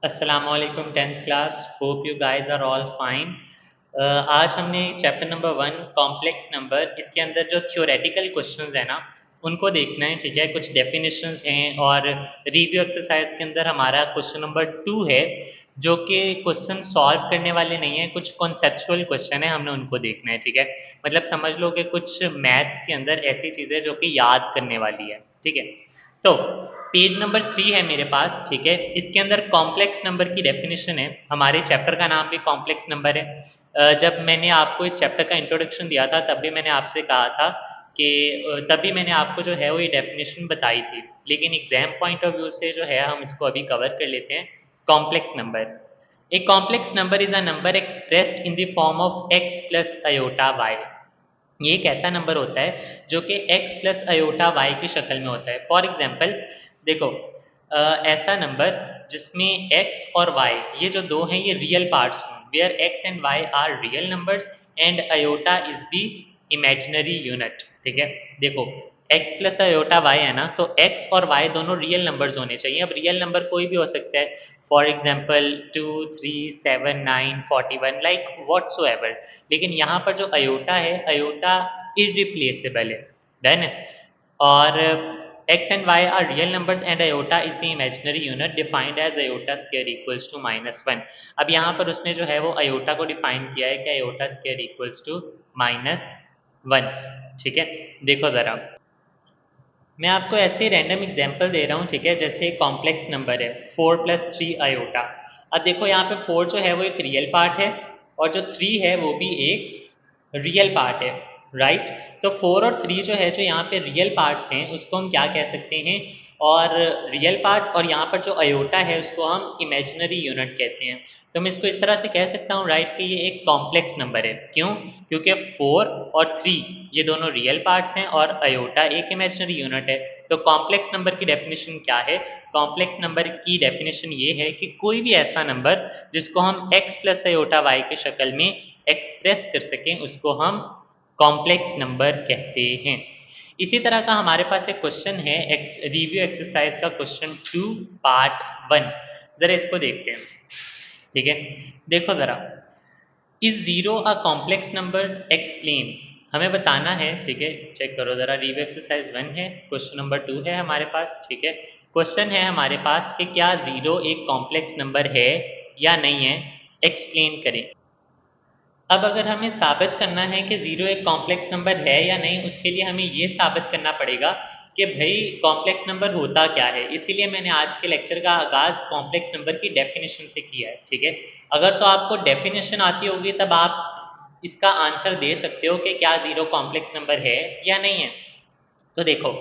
अस्सलामुअलैकुम 10th class. Hope you guys are all fine. आज हमने चैप्टर नंबर 1 कॉम्प्लेक्स नंबर, इसके अंदर जो थ्योरेटिकल क्वेश्चंस हैं ना उनको देखना है। ठीक है, कुछ डेफिनेशंस हैं और रिव्यू एक्सरसाइज के अंदर हमारा क्वेश्चन नंबर 2 है जो कि क्वेश्चन सॉल्व करने वाले नहीं है, कुछ कॉन्सेप्चुअल क्वेश्चन है, हमने उनको देखना है। ठीक है, मतलब समझ लो कि कुछ मैथ्स के अंदर ऐसी चीज़ें जो कि याद करने वाली है। ठीक है, तो पेज नंबर 3 है मेरे पास। ठीक है, इसके अंदर कॉम्प्लेक्स नंबर की डेफिनेशन है। हमारे चैप्टर का नाम भी कॉम्प्लेक्स नंबर है। जब मैंने आपको इस चैप्टर का इंट्रोडक्शन दिया था तब भी मैंने आपसे कहा था कि तभी मैंने आपको जो है वो ये डेफिनेशन बताई थी, लेकिन एग्जाम पॉइंट ऑफ व्यू से जो है हम इसको अभी कवर कर लेते हैं। Complex number, a complex number is a number expressed in the form of x plus iota y। ये एक ऐसा नंबर होता है जो कि x प्लस अयोटा y की शक्ल में होता है। फॉर एग्जाम्पल देखो, ऐसा नंबर जिसमें x और y ये जो दो हैं ये रियल पार्ट्स हों, where x and y are real numbers and iota is the imaginary unit. ठीक है, देखो x प्लस अयोटा y है ना, तो x और y दोनों रियल नंबर्स होने चाहिए। अब रियल नंबर कोई भी हो सकता है, for example 2, 3, 7, 9, 41, like whatso ever. लेकिन यहाँ पर जो अयोटा है, अयोटा इरिप्लेसेबल है। डन है। और x and y are real numbers and iota is the imaginary unit defined as iota square equals to -1। अब यहाँ पर उसने जो है वो iota को डिफाइन किया है कि iota square equals to -1। ठीक है, देखो ज़रा, मैं आपको ऐसे ही रैंडम एग्जांपल दे रहा हूँ। ठीक है, जैसे कॉम्प्लेक्स नंबर है 4 प्लस 3 अयोटा। अब देखो यहाँ पे 4 जो है वो एक रियल पार्ट है और जो 3 है वो भी एक रियल पार्ट है, राइट। तो 4 और 3 जो है, जो यहाँ पे रियल पार्ट्स हैं उसको हम क्या कह सकते हैं, और रियल पार्ट, और यहाँ पर जो अयोटा है उसको हम इमेजिनरी यूनिट कहते हैं। तो मैं इसको इस तरह से कह सकता हूँ, राइट, कि ये एक कॉम्प्लेक्स नंबर है। क्यों? क्योंकि 4 और 3 ये दोनों रियल पार्ट्स हैं और अयोटा एक इमेजिनरी यूनिट है। तो कॉम्प्लेक्स नंबर की डेफिनेशन क्या है? कॉम्प्लेक्स नंबर की डेफिनेशन ये है कि कोई भी ऐसा नंबर जिसको हम x प्लस अयोटा y की शक्ल में एक्सप्रेस कर सकें उसको हम कॉम्प्लेक्स नंबर कहते हैं। इसी तरह का हमारे पास एक क्वेश्चन है, रिव्यू एक्सरसाइज का क्वेश्चन 2 पार्ट 1। जरा इसको देखते हैं। ठीक है, देखो जरा, is zero a complex number, explain. हमें बताना है। ठीक है, चेक करो जरा, रिव्यू एक्सरसाइज 1 है, क्वेश्चन नंबर 2 है हमारे पास। ठीक है, क्वेश्चन है हमारे पास कि क्या जीरो एक कॉम्प्लेक्स नंबर है या नहीं है, एक्सप्लेन करें। अब अगर हमें साबित करना है कि ज़ीरो एक कॉम्प्लेक्स नंबर है या नहीं, उसके लिए हमें ये साबित करना पड़ेगा कि भाई कॉम्प्लेक्स नंबर होता क्या है। इसीलिए मैंने आज के लेक्चर का आगाज़ कॉम्प्लेक्स नंबर की डेफिनेशन से किया है। ठीक है, अगर तो आपको डेफिनेशन आती होगी तब आप इसका आंसर दे सकते हो कि क्या ज़ीरो कॉम्प्लेक्स नंबर है या नहीं है। तो देखो,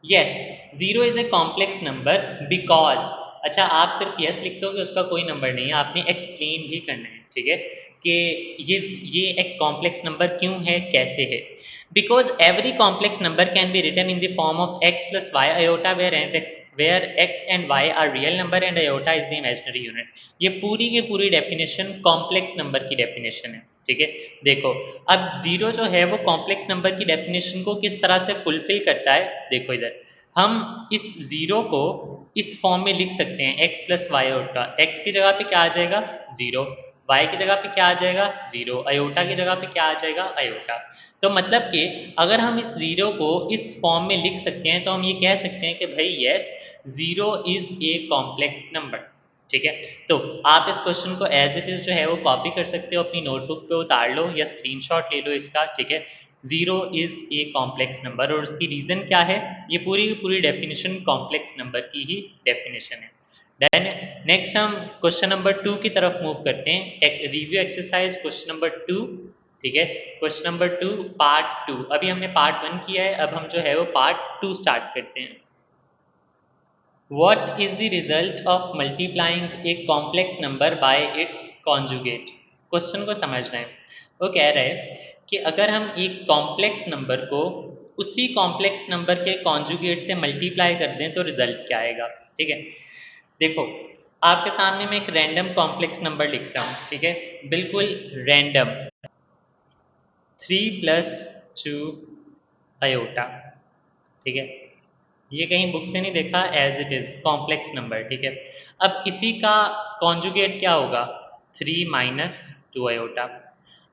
yes, zero is a complex number because, अच्छा आप सिर्फ यस लिख दो कि उसका कोई नंबर नहीं है, आपने एक्सप्लेन भी करना है। ठीक है, कि ये एक कॉम्प्लेक्स नंबर क्यों है, कैसे है। Because every complex number can be written in the form of x plus y iota where x and y are real number and iota is the imaginary unit. ये पूरी की पूरी डेफिनेशन कॉम्प्लेक्स नंबर की definition है। ठीक है, देखो, अब जीरो जो है वो कॉम्प्लेक्स नंबर की डेफिनेशन को किस तरह से फुलफिल करता है, देखो इधर, हम इस जीरो को इस फॉर्म में लिख सकते हैं, x plus y iota. x की जगह पे क्या आ जाएगा, जीरो। y की जगह पे क्या आ जाएगा, जीरो। अयोटा की जगह पे क्या आ जाएगा, अयोटा। तो मतलब कि अगर हम इस जीरो को इस फॉर्म में लिख सकते हैं तो हम ये कह सकते हैं कि भाई yes, zero is a complex number. ठीक है, तो आप इस क्वेश्चन को एज इट इज जो है वो कॉपी कर सकते हो, अपनी नोटबुक पे उतार लो या स्क्रीनशॉट ले लो इसका। ठीक है, zero is a complex number, और उसकी रीजन क्या है, ये पूरी की पूरी डेफिनेशन कॉम्प्लेक्स नंबर की ही डेफिनेशन है। देन नेक्स्ट हम क्वेश्चन नंबर 2 की तरफ मूव करते हैं। एक रिव्यू एक्सरसाइज क्वेश्चन नंबर 2। ठीक है, क्वेश्चन नंबर 2 पार्ट 2। अभी हमने पार्ट 1 किया है, अब हम जो है वो पार्ट 2 स्टार्ट करते हैं। What is the result of multiplying a complex number by its conjugate? Question को समझना है। वो कह रहा है कि अगर हम एक कॉम्प्लेक्स नंबर को उसी कॉम्प्लेक्स नंबर के कॉन्जुगेट से मल्टीप्लाई कर दें तो रिजल्ट क्या आएगा। ठीक है, देखो, आपके सामने मैं एक रैंडम कॉम्प्लेक्स नंबर लिखता हूँ। ठीक है, बिल्कुल रैंडम, 3 प्लस 2 अयोटा। ठीक है, ये कहीं बुक से नहीं देखा, as it is complex number, ठीक है। अब इसी का कॉन्जुगेट क्या होगा, 3 माइनस 2 आयोटा।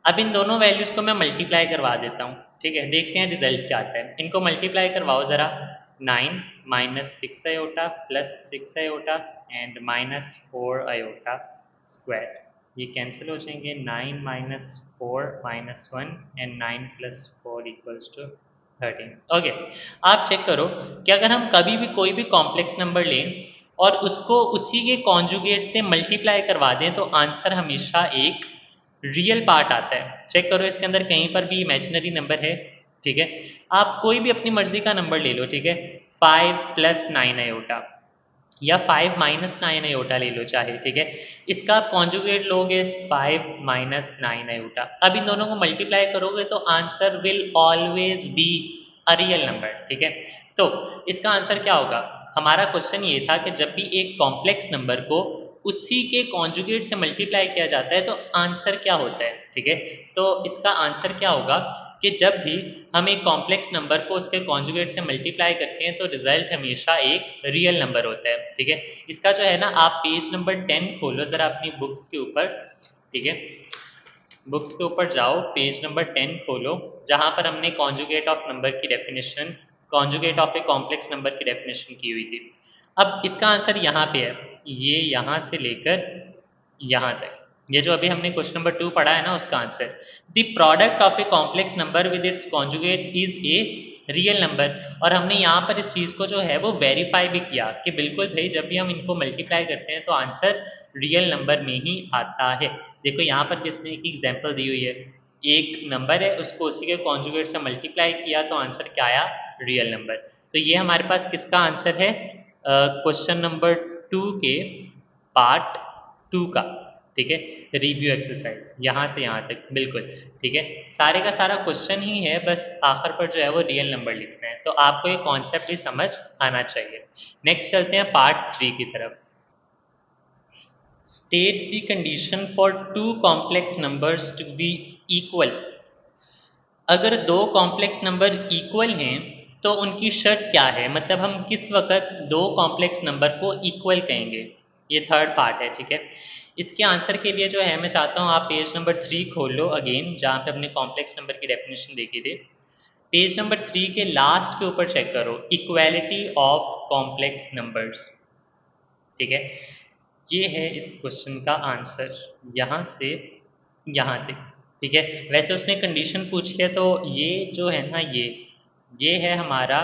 अब इन दोनों वैल्यूज को मैं मल्टीप्लाई करवा देता हूँ, ठीक है, देखते हैं रिजल्ट क्या आता है। इनको मल्टीप्लाई करवाओ जरा, 9 minus 6 iota plus 6 iota and minus 4 iota square, ये कैंसिल हो जाएंगे। 9 minus 4 minus 1 and 9 plus 4 equals to 13। Okay, आप चेक करो कि अगर हम कभी भी कोई भी कॉम्प्लेक्स नंबर लें और उसको उसी के कॉन्जुगेट से मल्टीप्लाई करवा दें तो आंसर हमेशा एक रियल पार्ट आता है। चेक करो इसके अंदर कहीं पर भी इमेजिनरी नंबर है, ठीक है। आप कोई भी अपनी मर्जी का नंबर ले लो, ठीक है, 5 प्लस 9 आयोटा या 5 माइनस 9 आयोटा ले लो चाहे, ठीक है। इसका आप कॉन्जुगेट लोगे 5 माइनस 9 आयोटा, अब इन दोनों को मल्टीप्लाई करोगे तो answer will always be a real number, ठीक है। तो इसका आंसर क्या होगा, हमारा क्वेश्चन ये था कि जब भी एक कॉम्प्लेक्स नंबर को उसी के कॉन्जुगेट से मल्टीप्लाई किया जाता है तो आंसर क्या होता है, ठीक है। तो इसका आंसर क्या होगा कि जब भी हम एक कॉम्प्लेक्स नंबर को उसके कॉन्जुगेट से मल्टीप्लाई करते हैं तो रिजल्ट हमेशा एक रियल नंबर होता है, ठीक है। इसका जो है ना, आप पेज नंबर 10 खोलो जरा अपनी बुक्स के ऊपर, ठीक है। बुक्स के ऊपर जाओ, पेज नंबर 10 खोलो, जहां पर हमने कॉन्जुगेट ऑफ नंबर की definition, conjugate of a complex number की डेफिनेशन की हुई थी। अब इसका आंसर यहाँ पे है, ये यहाँ से लेकर यहाँ तक, ये जो अभी हमने क्वेश्चन नंबर 2 पढ़ा है ना, उसका answer, the product of a complex number with its conjugate is a real number. और हमने यहाँ पर इस चीज़ को जो है वो वेरीफाई भी किया कि बिल्कुल भाई जब भी हम इनको मल्टीप्लाई करते हैं तो आंसर रियल नंबर में ही आता है। देखो यहाँ पर भी इसने एक एग्जाम्पल दी हुई है, एक नंबर है उसको उसी के कॉन्जुगेट से मल्टीप्लाई किया तो आंसर क्या आया, रियल नंबर। तो ये हमारे पास किसका आंसर है, क्वेश्चन नंबर 2 के पार्ट 2 का, ठीक है, रिव्यू एक्सरसाइज यहाँ से यहाँ तक बिल्कुल, ठीक है। सारे का सारा क्वेश्चन ही है, बस आखिर पर जो है वो रियल नंबर लिखना है, तो आपको ये कॉन्सेप्ट भी समझ आना चाहिए। नेक्स्ट चलते हैं पार्ट 3 की तरफ। State the condition for two complex numbers to be equal। अगर दो कॉम्प्लेक्स नंबर इक्वल हैं तो उनकी शर्त क्या है, मतलब हम किस वक्त दो कॉम्प्लेक्स नंबर को इक्वल कहेंगे, ये थर्ड पार्ट है, ठीक है। इसके आंसर के लिए जो है मैं चाहता हूँ आप पेज नंबर 3 खोल लो अगेन, जहाँ पे हमने कॉम्प्लेक्स नंबर की डेफिनेशन देखी थी। पेज नंबर 3 के लास्ट के ऊपर चेक करो, इक्वालिटी ऑफ कॉम्प्लेक्स नंबर्स, ठीक है। ये है इस क्वेश्चन का आंसर, यहाँ से यहाँ तक, ठीक है। वैसे उसने कंडीशन पूछी है तो ये जो है ना, ये है हमारा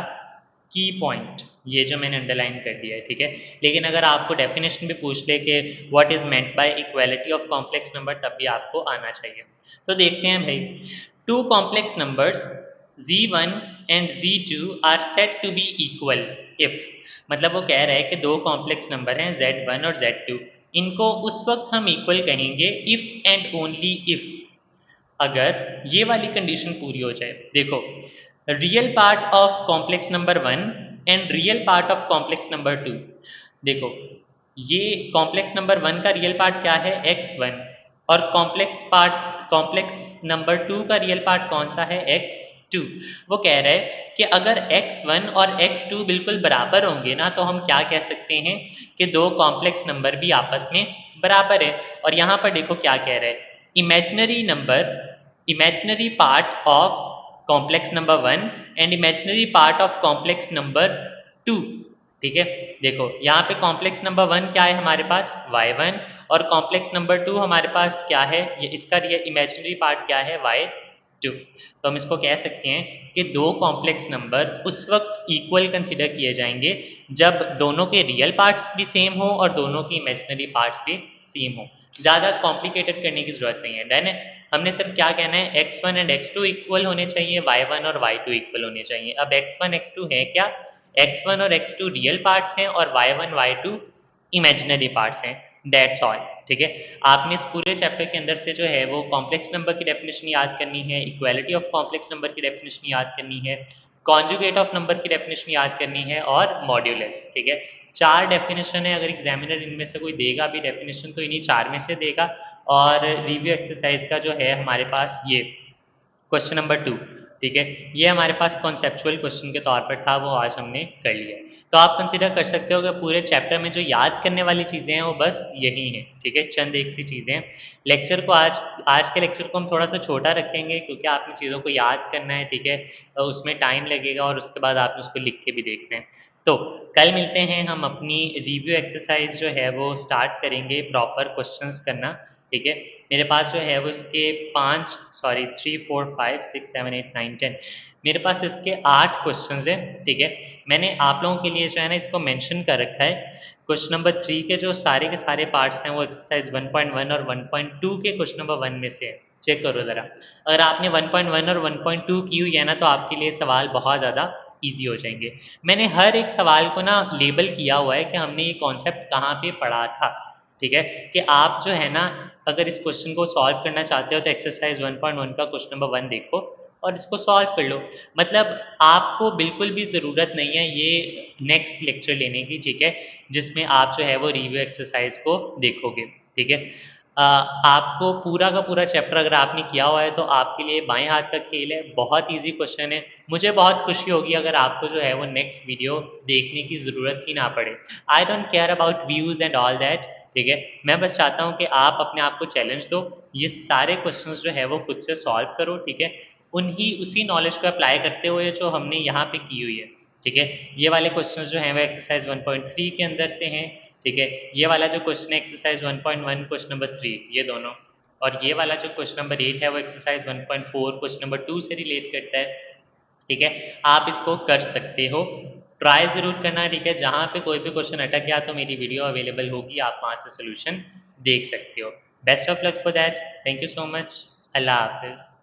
की पॉइंट, ये जो मैंने अंडरलाइन कर दिया है, ठीक है। लेकिन अगर आपको डेफिनेशन भी पूछ ले कि what is meant by equality of complex number, तब भी आपको आना चाहिए। तो देखते हैं भाई, two complex numbers z1 and z2 are set to be equal if, मतलब वो कह रहा है कि दो कॉम्प्लेक्स नंबर हैं z1 और z2, इनको उस वक्त हम इक्वल कहेंगे इफ एंड ओनली इफ, अगर ये वाली कंडीशन पूरी हो जाए। देखो, real part of complex number 1 and real part of complex number 2, देखो ये कॉम्प्लेक्स नंबर 1 का रियल पार्ट क्या है, x1, और कॉम्प्लेक्स नंबर 2 का रियल पार्ट कौन सा है, x2। वो कह रहा है कि अगर x1 और x2 बिल्कुल बराबर होंगे ना तो हम क्या कह सकते हैं कि दो कॉम्प्लेक्स नंबर भी आपस में बराबर है। और यहाँ पर देखो क्या कह रहा है, imaginary number, imaginary part of complex number 1 and imaginary part of complex number 2, ठीक है। देखो यहाँ पे कॉम्प्लेक्स नंबर 1 क्या है हमारे पास, y1, और कॉम्प्लेक्स नंबर 2 हमारे पास क्या है, ये इसका इमेजिनरी पार्ट क्या है, y2। तो हम इसको कह सकते हैं कि दो कॉम्प्लेक्स नंबर उस वक्त इक्वल कंसिडर किए जाएंगे जब दोनों के रियल पार्ट्स भी सेम हो और दोनों की इमेजिनरी पार्ट्स भी सेम हो। ज़्यादा कॉम्प्लिकेटेड करने की जरूरत नहीं है, डन है। हमने सिर्फ क्या कहना है, x1 एंड x2 इक्वल होने चाहिए, y1 और y2 इक्वल होने चाहिए। अब x1 x2 है क्या, x1 और x2 रियल पार्ट्स हैं और y1 y2 इमेजिनरी पार्ट्स हैं, दैट्स ऑल, ठीक है। आपने इस पूरे चैप्टर के अंदर से जो है वो कॉम्प्लेक्स नंबर की डेफिनेशन याद करनी है, इक्वालिटी ऑफ कॉम्प्लेक्स नंबर की डेफिनेशन याद करनी है, कॉन्जुगेट ऑफ नंबर की डेफिनेशन याद करनी है, और मॉड्यूलस, ठीक है। 4 डेफिनेशन है, अगर एग्जामिनर इनमें से कोई देगा भी डेफिनेशन तो इन्हीं 4 में से देगा। और रिव्यू एक्सरसाइज का जो है हमारे पास ये क्वेश्चन नंबर 2, ठीक है, ये हमारे पास कॉन्सेप्चुअल क्वेश्चन के तौर पर था, वो आज हमने कर लिया। तो आप कंसिडर कर सकते हो कि पूरे चैप्टर में जो याद करने वाली चीज़ें हैं वो बस यही हैं, ठीक है, चंद एक सी चीज़ें हैं। लेक्चर को आज आज के लेक्चर को हम थोड़ा-सा छोटा रखेंगे क्योंकि आपने चीज़ों को याद करना है, ठीक है? उसमें टाइम लगेगा और उसके बाद आपने उसको लिख के भी देखना है। तो कल मिलते हैं, हम अपनी रिव्यू एक्सरसाइज़ जो है वो स्टार्ट करेंगे प्रॉपर क्वेश्चंस करना, ठीक है? मेरे पास जो है वो इसके 5 सॉरी 3, 4, 5, 6, 7, 8, 9, 10 मेरे पास इसके 8 क्वेश्चंस हैं, ठीक है? मैंने आप लोगों के लिए जो है ना इसको मेंशन कर रखा है। क्वेश्चन नंबर 3 के सारे पार्ट्स हैं वो एक्सरसाइज 1.1 और 1.2 के क्वेश्चन नंबर 1 में से है। चेक करो ज़रा। अगर आपने 1.1 और 1.2 की हुई है ना तो आपके लिए सवाल बहुत ज़्यादा ईज़ी हो जाएँगे। मैंने हर एक सवाल को ना लेबल किया हुआ है कि हमने ये कॉन्सेप्ट कहाँ पे पढ़ा था, ठीक है? कि आप जो है ना अगर इस क्वेश्चन को सॉल्व करना चाहते हो तो एक्सरसाइज 1.1 का क्वेश्चन नंबर 1 देखो और इसको सॉल्व कर लो। मतलब आपको बिल्कुल भी ज़रूरत नहीं है ये नेक्स्ट लेक्चर लेने की, ठीक है? जिसमें आप जो है वो रिव्यू एक्सरसाइज को देखोगे, ठीक है? आपको पूरा का पूरा चैप्टर अगर आपने किया हुआ है तो आपके लिए बाएँ हाथ का खेल है, बहुत ईज़ी क्वेश्चन है। मुझे बहुत खुशी होगी अगर आपको जो है वो नेक्स्ट वीडियो देखने की ज़रूरत ही ना पड़े। I don't care about views and all that, ठीक है? मैं बस चाहता हूँ कि आप अपने आप को चैलेंज दो, ये सारे क्वेश्चंस जो है वो खुद से सॉल्व करो, ठीक है? उसी नॉलेज को अप्लाई करते हुए जो हमने यहाँ पे की हुई है, ठीक है? ये वाले क्वेश्चंस जो हैं वो एक्सरसाइज 1.3 के अंदर से हैं, ठीक है? ये वाला जो क्वेश्चन है एक्सरसाइज 1.1 क्वेश्चन नंबर 3 ये दोनों और ये वाला जो क्वेश्चन नंबर 8 है वो एक्सरसाइज 1.4 क्वेश्चन नंबर 2 से रिलेट करता है, ठीक है? आप इसको कर सकते हो, ट्राई ज़रूर करना, ठीक है? जहाँ पे कोई भी क्वेश्चन अटक गया तो मेरी वीडियो अवेलेबल होगी, आप वहाँ से सॉल्यूशन देख सकते हो। Best of luck for that, thank you so much, Allah हाफ़िज़।